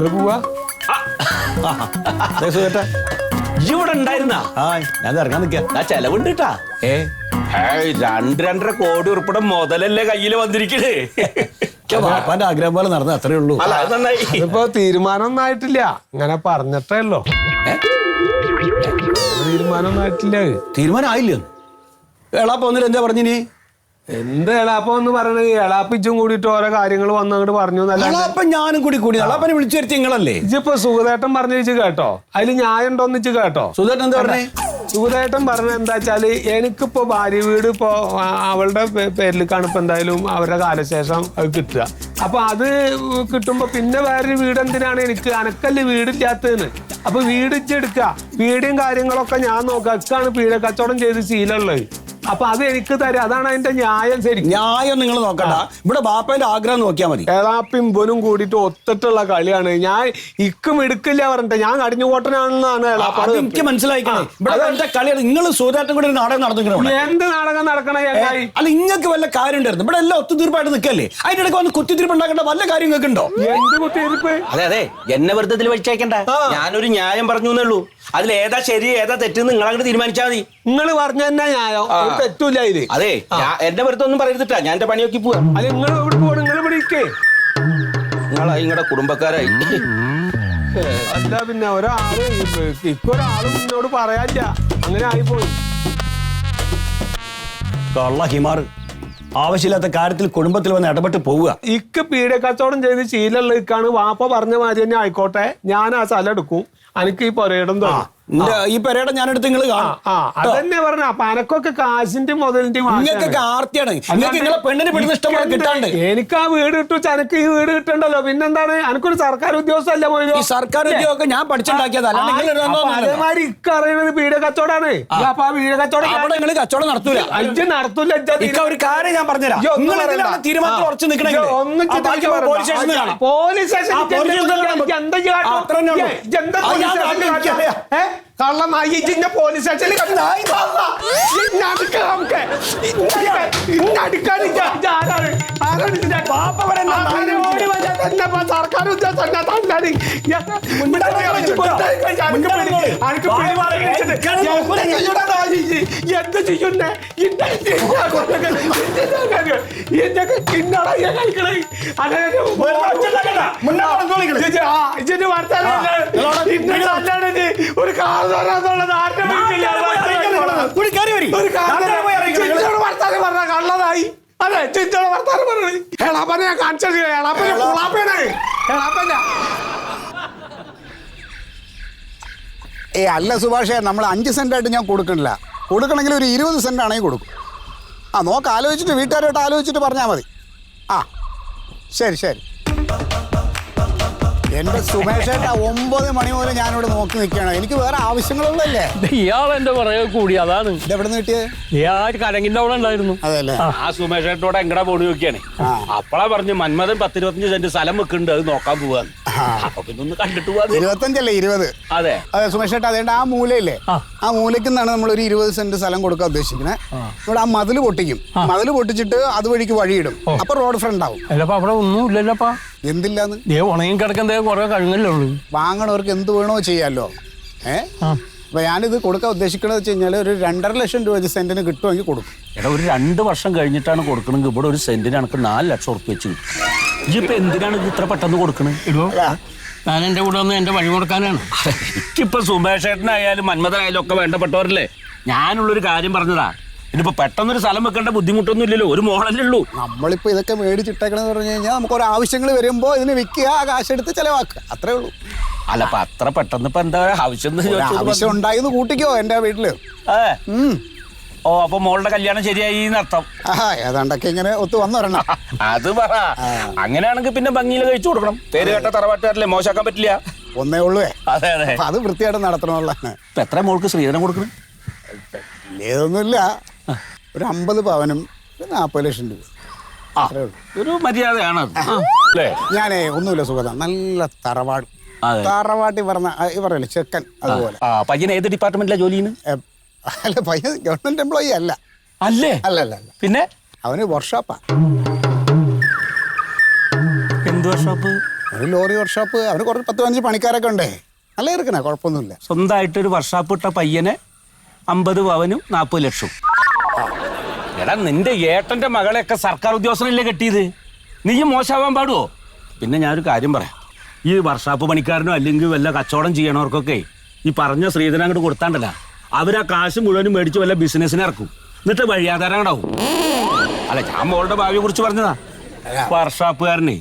പോവാ ഇവിടെ ഉണ്ടായിരുന്നാ ഞാൻ ഇറങ്ങാൻ നിൽക്കാം. ചെലവുണ്ട് കേട്ടാ. 2-2.5 കോടി ഉറുപ്പിടെ മുതലല്ലേ കയ്യില് വന്നിരിക്കണേ. വാപ്പാന്റെ ആഗ്രഹം പോലെ നടന്ന അത്രേ ഉള്ളൂ. അല്ല അത് നന്നായി. ഇപ്പൊ തീരുമാനമൊന്നും ആയിട്ടില്ല, ഇങ്ങനെ പറഞ്ഞിട്ടേ ഉള്ളോ. തീരുമാനമൊന്നും ആയിട്ടില്ല. തീരുമാനം ആയില്ലേ? എളാപ്പ ഒന്നില്ല എന്താ പറഞ്ഞിനി? എന്ത് എളാപ്പ ഒന്ന് പറയണത്? എളാപ്പിച്ചും കൂടിയിട്ട് ഓരോ കാര്യങ്ങൾ വന്നങ്ങോട്ട് പറഞ്ഞു. എളാപ്പ ഞാനും കൂടി എളാപ്പനെ വിളിച്ചു വരുത്തി നിങ്ങളല്ലേ? ഇജിപ്പോ സുഖദേട്ടൻ പറഞ്ഞു കേട്ടോ, അതില് ന്യായം ഉണ്ടോന്ന് വെച്ച് കേട്ടോ. സുഖേട്ടൻ എന്താ പറഞ്ഞേ? സുഖദേട്ടൻ പറഞ്ഞ എന്താ വെച്ചാല്, എനിക്കിപ്പോ ഭാര്യ വീട് ഇപ്പോ അവളുടെ പേരിലേക്കാണ് ഇപ്പൊ എന്തായാലും അവരുടെ കാലശേഷം അത് കിട്ടുക. അപ്പൊ അത് കിട്ടുമ്പോ പിന്നെ വേറൊരു വീട് എന്തിനാണ് എനിക്ക്? അനക്കല്ലേ വീടില്ലാത്തതിന്. അപ്പൊ വീട് ഇച്ചെടുക്കുക, പീടിയും കാര്യങ്ങളൊക്കെ ഞാൻ നോക്കാം. ഇക്കാണ് പീഡ കച്ചവടം ചെയ്ത് ശീലമുള്ളത്. അപ്പൊ അത് എനിക്ക് തരാം. അതാണ് അതിന്റെ ന്യായം. ശരി, ന്യായം നിങ്ങൾ നോക്കണ്ട, ഇവിടെ ബാപ്പന്റെ ആഗ്രഹം നോക്കിയാൽ മതി. ഏതാപ്പിയും ബനും കൂടിയിട്ട് ഒത്തിട്ടുള്ള കളിയാണ്. ഞാൻ ഇക്കും എടുക്കില്ല പറഞ്ഞിട്ട് ഞാൻ കടിഞ്ഞുപോട്ടനാണെന്നാണ് എനിക്ക് മനസ്സിലായിക്കണേ. ഇവിടെ കളിയാണ്. നിങ്ങൾ സൂര്യാട്ടം കൂടി ഒരു നാടകം നടന്നിരിക്കണം. എന്ത് നാടകം നടക്കണേ? അല്ല, ഇങ്ങൾക്ക് വല്ല കാര്യം ഉണ്ടായിരുന്നു? ഇവിടെ എല്ലാം ഒത്തുതീർപ്പായിട്ട് നിൽക്കല്ലേ? അതിന്റെ ഇടയ്ക്ക് വന്ന് കുത്തിത്തീർപ്പ് ഉണ്ടാക്കേണ്ട വല്ല കാര്യം നിങ്ങൾക്ക് ഉണ്ടോ? എന്ത് കുത്തിയിരിപ്പ്? അതെ, എന്നെ വെറുതെ ഇതിൽ വലിച്ചേക്കണ്ട. ഞാനൊരു ന്യായം പറഞ്ഞു എന്നുള്ളൂ. അതിൽ ഏതാ ശരി ഏതാ തെറ്റെന്ന് നിങ്ങൾ അങ്ങോട്ട് തീരുമാനിച്ചാൽ മതി. നിങ്ങൾ പറഞ്ഞ തന്നെ ന്യായം, തെറ്റൂല ഇത്. അതെ, എന്റെ വെറുതെ ഒന്നും പറയരുതിട്ടാ. ഞാൻ എന്റെ പണിയൊക്കെ പോവാ. അല്ല, നിങ്ങൾ എവിടെ പോകണം? നിങ്ങൾ ഇവിടെ ഇരിക്കേ. നിങ്ങളായി നിങ്ങളുടെ കുടുംബക്കാരായി. അല്ല പിന്നെ ഇക്കൊരാളും എന്നോട് പറയാനില്ല, അങ്ങനെ ആയിപ്പോയി. കള്ള ഹിമാർ ആവശ്യമില്ലാത്ത കാര്യത്തിൽ കുടുംബത്തിൽ വന്ന് ഇടപെട്ട് പോവുക. ഇക്ക് പീഡ കച്ചവടം ചെയ്ത് ശീലമുള്ള ഇക്കാണ്. വാപ്പ പറഞ്ഞ മാതിരി തന്നെ ആയിക്കോട്ടെ, ഞാൻ ആ സ്ഥലം എടുക്കും. എനിക്ക് ഈ പൊരയിടം തോന്നും. ഈ പെരേടെ ഞാൻ എടുത്ത് നിങ്ങൾ അതന്നെ പറഞ്ഞ. അപ്പൊ അനക്കൊക്കെ കാശിന്റെ മുതലിന്റെ ആർത്തിയാണ്. നിങ്ങളെ പെണ്ണിനെ പെടുന്ന ഇഷ്ടം കിട്ടാണ്ട്. എനിക്ക് ആ വീട് കിട്ടു, ചനക്ക് ഈ വീട് കിട്ടണ്ടല്ലോ. പിന്നെന്താണ്? എനിക്കൊരു സർക്കാർ ഉദ്യോഗസ്ഥല്ല പോയത്. ഈ സർക്കാർ ഉദ്യോഗം ഞാൻ പഠിച്ചുണ്ടാക്കിയതല്ല. അതേമാതിരി ഇക്ക അറിയുന്നത് പീഡ കച്ചവടാണ്. അപ്പൊ ആ പീഡ കച്ചവടം നിങ്ങൾ കച്ചവടം നടത്തൂല. നടത്തൂല. ഒരു കാര്യം ഞാൻ പറഞ്ഞുതരാം. തീരുമാനത്തിൽ ഉറച്ചു നിൽക്കണമെങ്കിൽ പോലീസ് കള്ളം നായിന്റെ പോലീസ് സ്റ്റേഷനിൽ സർക്കാർ എന്ത് ചെയ്യുന്നേ? ഒരു കള്ളതായി. അതെ, ചിറ്റോടെ വർത്താനം പറഞ്ഞത് എളാപ്പനെ ഞാൻ കാണിച്ചത്. എളാപ്പനെ അല്ല സുഭാഷേ, നമ്മൾ 5 സെന്റായിട്ട് ഞാൻ കൊടുക്കണില്ല. കൊടുക്കണമെങ്കിൽ ഒരു 20 സെന്റ് ആണെങ്കിൽ കൊടുക്കും. നോക്ക്, ആലോചിച്ചിട്ട് വീട്ടുകാരോട്ട് ആലോചിച്ചിട്ട് പറഞ്ഞാൽ മതി. ശരി. എന്റെ സുമേഷേട്ടാ, 9 മണി മുതൽ ഞാനിവിടെ നോക്കി നിൽക്കുകയാണ്. എനിക്ക് വേറെ ആവശ്യങ്ങളുള്ളല്ലേ? ഇയാൾ എന്റെ പറയാ കൂടി അതാണ്. ഇതെവിടെ നിന്ന് കിട്ടിയത്? കരങ്ങിന്റെ അവിടെ ഉണ്ടായിരുന്നു. അതല്ലേ? ആ സുമേഷേട്ടോടെ എങ്ങടാ പോണി നോക്കിയാണ്. അപ്പളാ പറഞ്ഞു മന്മഥൻ 10-25 സെന്റ് സ്ഥലം വെക്കുന്നുണ്ട്, അത് നോക്കാൻ പോവാന്ന്. അപ്പൊ പിന്നെ ഒന്ന് കണ്ടിട്ട് പോവാ. 25 അല്ലേ? 20. അതെ സുമേഷേട്ടാ, അതേണ്ട ആ മൂലയില്ലേ, ആ മൂലയ്ക്ക് നിന്നാണ് നമ്മളൊരു 20 സെന്റ് സ്ഥലം കൊടുക്കാൻ ഉദ്ദേശിക്കുന്നത്. ഇവിടെ ആ മതില് പൊട്ടിക്കും. മതില് പൊട്ടിച്ചിട്ട് അതുവഴിക്ക് വഴിയിടും. അപ്പൊ റോഡ് ഫ്രണ്ട് ആവും. അല്ലപ്പ അവിടെ ഒന്നും ഇല്ലല്ലപ്പാ. എന്തില്ലാന്ന്? ഉണങ്ങി കിടക്കാൻ കുറെ കഴുങ്ങല്ലേ ഉള്ളൂ. വാങ്ങണവർക്ക് എന്ത് വേണോ ചെയ്യാലോ. അപ്പൊ ഞാനിത് കൊടുക്കാൻ ഉദ്ദേശിക്കണമെന്ന് വെച്ച് കഴിഞ്ഞാൽ ഒരു 2.5 ലക്ഷം രൂപ സെന്റിന് കിട്ടുമെങ്കിൽ കൊടുക്കും. എടാ, ഒരു 2 വർഷം കഴിഞ്ഞിട്ടാണ് കൊടുക്കണമെങ്കിൽ ഇവിടെ ഒരു സെന്റിന് എനിക്ക് 4 ലക്ഷം ഉറുപ്പിക വെച്ച് കിട്ടും. ഇപ്പൊ എന്തിനാണ് ഇത് ഇത്ര പെട്ടെന്ന് കൊടുക്കണേ? ഞാൻ എന്റെ കൂടെ വന്ന് എന്റെ വഴി കൊടുക്കാനാണ്. എനിക്കിപ്പോ സുമേഷേട്ടനായാലും മന്മഥനായാലും ഒക്കെ വേണ്ടപ്പെട്ടവരല്ലേ. ഞാനുള്ളൊരു കാര്യം പറഞ്ഞതാ. ഇതിപ്പോ പെട്ടെന്നൊരു സ്ഥലം വെക്കേണ്ട ബുദ്ധിമുട്ടൊന്നും ഇല്ലല്ലോ, ഒരു മോളല്ലേ ഉള്ളൂ. നമ്മളിപ്പോ ഇതൊക്കെ മേടിച്ചിട്ടേക്കണെന്ന് പറഞ്ഞു കഴിഞ്ഞാൽ നമുക്ക് ഓരോ ആവശ്യങ്ങൾ വരുമ്പോ ഇതിന് വിൽക്കുക, ആ കാശെടുത്ത് ചെലവാക്കുക, അത്രേ ഉള്ളൂ. അല്ല, അപ്പൊ അത്ര പെട്ടെന്ന് ഇപ്പൊ എന്താ ആവശ്യം? ആവശ്യം ഉണ്ടായിന്ന് കൂട്ടിക്കോ എന്റെ വീട്ടില്. ഓ, അപ്പൊ മോളുടെ കല്യാണം ശരിയായി എന്നർത്ഥം. ഏതാണ്ടൊക്കെ ഇങ്ങനെ ഒത്തു വന്നൊരെണ്ണം. അത് പറ. അങ്ങനെയാണെങ്കിൽ പിന്നെ ഭംഗിയിൽ കഴിച്ചു കൊടുക്കണം. പേര് കേട്ട തറവാട്ടുകാരല്ലേ, മോശമാക്കാൻ പറ്റില്ല. ഒന്നേ ഉള്ളൂ. അതെ. അത് വൃത്തിയായിട്ട് നടത്തണമല്ലാണ്. ഇപ്പൊ എത്ര മോൾക്ക് സ്ത്രീധനം കൊടുക്കണം? ഏതൊന്നുമില്ല, ഒരു 50 പവനും 40 ലക്ഷം രൂപ. ഒരു മര്യാദയാണ്. ഞാനേ ഒന്നുമില്ല സുഗത, നല്ല തറവാട്. തറവാട്ടി പറഞ്ഞല്ലേ ചെക്കൻ. അതുപോലെ പയ്യൻ ഏത് ഡിപ്പാർട്ട്മെന്റിലാണ് ജോലി ചെയ്യുന്നത്? അല്ല, പയ്യൻ ഗവൺമെന്റ് എംപ്ലോയി അല്ല. അല്ലേ? അല്ല. പിന്നെ അവന് വർക്ക്ഷോപ്പാ. എന്ത് വർക്ക്ഷോപ്പ്? ഒരു ലോറി വർക്ക്ഷോപ്പ് അവന് കുറച്ച് 10-15 പണിക്കാരൊക്കെ ഉണ്ടേ. നല്ല ഇരിക്കണേ, കുഴപ്പമൊന്നുമില്ല. സ്വന്തമായിട്ടൊരു വർഷാപ്പ് ഇട്ട പയ്യനെ 50 പവനും 40 ലക്ഷം. എടാ നിന്റെ ഏട്ടന്റെ മകളെയൊക്കെ സർക്കാർ ഉദ്യോഗസ്ഥനല്ലേ കെട്ടിയത്, നീ മോശമാവാൻ പാടുവോ? പിന്നെ ഞാനൊരു കാര്യം പറയാം, ഈ വർഷാപ്പ് പണിക്കാരനോ അല്ലെങ്കിൽ വല്ല കച്ചവടം ചെയ്യണവർക്കൊക്കെ ഈ പറഞ്ഞ ശ്രീധരൻ അങ്ങോട്ട് കൊടുത്താണ്ടല്ല, അവരാ കാശ് മുഴുവനും മേടിച്ച് വല്ല ബിസിനസ്സിന് ഇറക്കും, എന്നിട്ട് വഴിയാധാരം ഉണ്ടാവും. അല്ല, ഞാൻ മോളുടെ ഭാവിയെ കുറിച്ച് പറഞ്ഞതാ. വർഷാപ്പുകാരനെ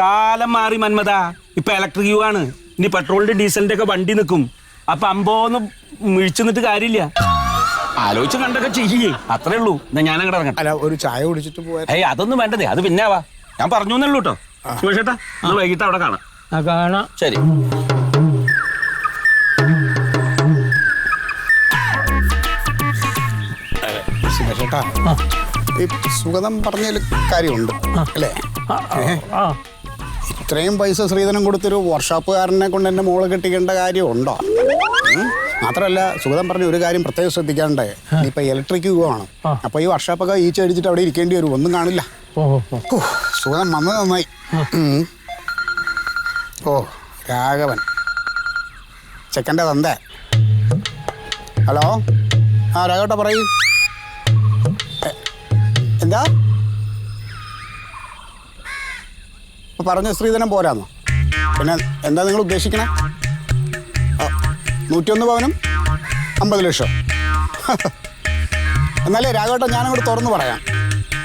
കാലം മാറി മന്മത, ഇപ്പൊ ഇലക്ട്രിക് യു ആണ്. ഇനി പെട്രോളിന്റെ ഡീസലിന്റെ ഒക്കെ വണ്ടി നിൽക്കും. അപ്പൊ അമ്പോന്ന് മിഴിച്ചു നിന്നിട്ട് കാര്യമില്ല. ആലോചിച്ച് കണ്ടൊക്കെ ചെയ്യേ, അത്രേ ഉള്ളൂ. എന്നാ ഞാൻ അങ്ങോട്ട് ഇറങ്ങട്ടെ. അല്ല, ഒരു ചായ കുടിച്ചിട്ട് പോയാൽ. ഏയ് അതൊന്നും വേണ്ടതേ, അത് പിന്നെ ആവാ. ഞാൻ പറഞ്ഞു എന്നേ ഉള്ളൂ കേട്ടോ. സുമേഷേട്ടാ, നമ്മൾ വൈകിട്ട് അവിടെ കാണാം. കാണാം. ശരി. സുമേഷേട്ടാ, ഈ സുഗതം പറഞ്ഞതിൽ കാര്യമുണ്ട് അല്ലേ? ഇത്രയും പൈസ ശ്രീധരൻ കൊടുത്തൊരു വർക്ക്ഷോപ്പുകാരനെ കൊണ്ട് എൻ്റെ മോള് കെട്ടിക്കേണ്ട കാര്യമുണ്ടോ? മാത്രമല്ല, സുഗതം പറഞ്ഞ ഒരു കാര്യം പ്രത്യേകം ശ്രദ്ധിക്കാണ്ടേ, ഇപ്പൊ ഇലക്ട്രിക് യു ആണ്. അപ്പൊ ഈ വർക്ക്ഷോപ്പൊക്കെ ഈച്ച അടിച്ചിട്ട് അവിടെ ഇരിക്കേണ്ടി വരും, ഒന്നും കാണില്ല. സുഗതം വന്നത് നന്നായി. ഓ, രാഘവൻ ചെക്കൻ്റെ തന്തേ. ഹലോ, ആ രാഘവട്ട പറയൂ. എന്താ പറഞ്ഞ ശ്രീധരൻ പോരാന്നോ? പിന്നെ എന്താ നിങ്ങൾ ഉദ്ദേശിക്കണേ? 101 പവനും 50 ലക്ഷം. എന്നാലേ രാഘവട്ട, ഞാനങ്ങോട്ട് തുറന്നു പറയാം.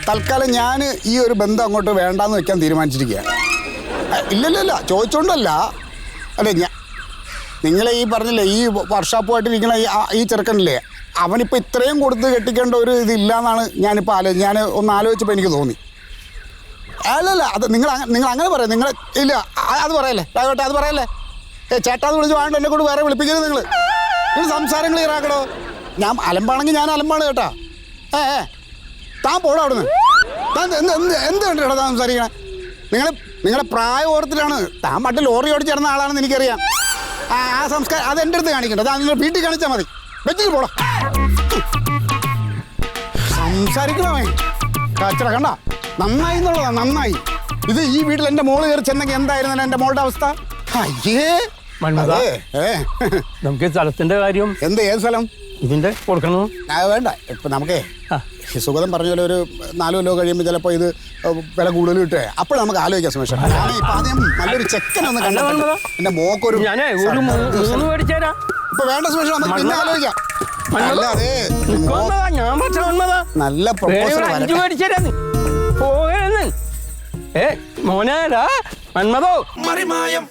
തൽക്കാലം ഞാൻ ഈ ഒരു ബന്ധം അങ്ങോട്ട് വേണ്ടാന്ന് വെക്കാൻ തീരുമാനിച്ചിരിക്കുക. ഇല്ലല്ല, ചോദിച്ചോണ്ടല്ല. അല്ലേ, നിങ്ങളെ ഈ പറഞ്ഞില്ലേ, ഈ വർക്ക്ഷോപ്പുമായിട്ടിരിക്കണ ഈ ചെറുക്കനില്ലേ, അവനിപ്പോൾ ഇത്രയും കൊടുത്ത് കെട്ടിക്കേണ്ട ഒരു ഇതില്ലാന്നാണ് ഞാനിപ്പോൾ ഞാൻ ഒന്ന് ആലോചിച്ചപ്പോൾ എനിക്ക് തോന്നി. അല്ലല്ല, അത് നിങ്ങൾ അങ്ങനെ പറയാം. നിങ്ങൾ ഇല്ല, അത് പറയല്ലേ രാഘവട്ടെ, അത് പറയല്ലേ. ചേട്ടാന്ന് വിളിച്ച് വേണ്ട, എന്നെ കൊണ്ട് വേറെ വിളിപ്പിക്കരുത്. നിങ്ങൾ സംസാരം ക്ലിയർ ആക്കണോ? ഞാൻ അലമ്പാണെങ്കിൽ ഞാൻ അലമ്പാണ് കേട്ടാ. താൻ പോടോ അവിടുന്ന്. താൻ എന്ത് കണ്ടിട്ടാ താൻ സംസാരിക്കണേ? നിങ്ങളെ പ്രായം ഓർത്തിട്ടാണ്. താൻ പണ്ട് ലോറി ഓടിച്ചിരുന്ന ആളാണെന്ന് എനിക്കറിയാം. ആ സംസ്കാരം അത് എൻ്റെ അടുത്ത് കാണിക്കണ്ട. താൻ നിങ്ങൾ വീട്ടിൽ കാണിച്ചാൽ മതി. വെച്ചിട്ട് പോടാ. സംസാരിക്കണമേ കച്ചറ കണ്ട. നന്നായി എന്നുള്ളതാ, നന്നായി. ഇത് ഈ വീട്ടിൽ എൻ്റെ മോള് കയറി ചെന്നെങ്കിൽ എന്തായിരുന്നു എൻ്റെ മോളുടെ അവസ്ഥ? അയ്യേ, നമുക്ക് സ്ഥലത്തിന്റെ കാര്യം. ഏത് സ്ഥലം? ഇതിന്റെ കൊടുക്കണോ? വേണ്ട, ഇപ്പൊ നമുക്കേ സുഗതം പറഞ്ഞ പോലെ ഒരു 4 കൊല്ലം കഴിയുമ്പോൾ ചിലപ്പോൾ ഇത് വില കൂടുതൽ കിട്ടുക. അപ്പോൾ നമുക്ക് ആലോചിക്കാം സുമേഷ്. ഇപ്പൊ ആദ്യം നല്ലൊരു ചെക്കനൊന്ന് കണ്ടോ. എന്റെ മോക്കൊരു ഞാനേ ഒരു 3 മേടിച്ചേരാ. ഇപ്പൊ വേണ്ട സുമേഷ്, നമുക്ക് പിന്നെ ആലോചിക്കാം. ഞാൻ നല്ല പ്രൊപ്പോസൽ 5 മേടിച്ചേരാ. പോയെന്ന് മോനാ മന്മതോ. മറിമായം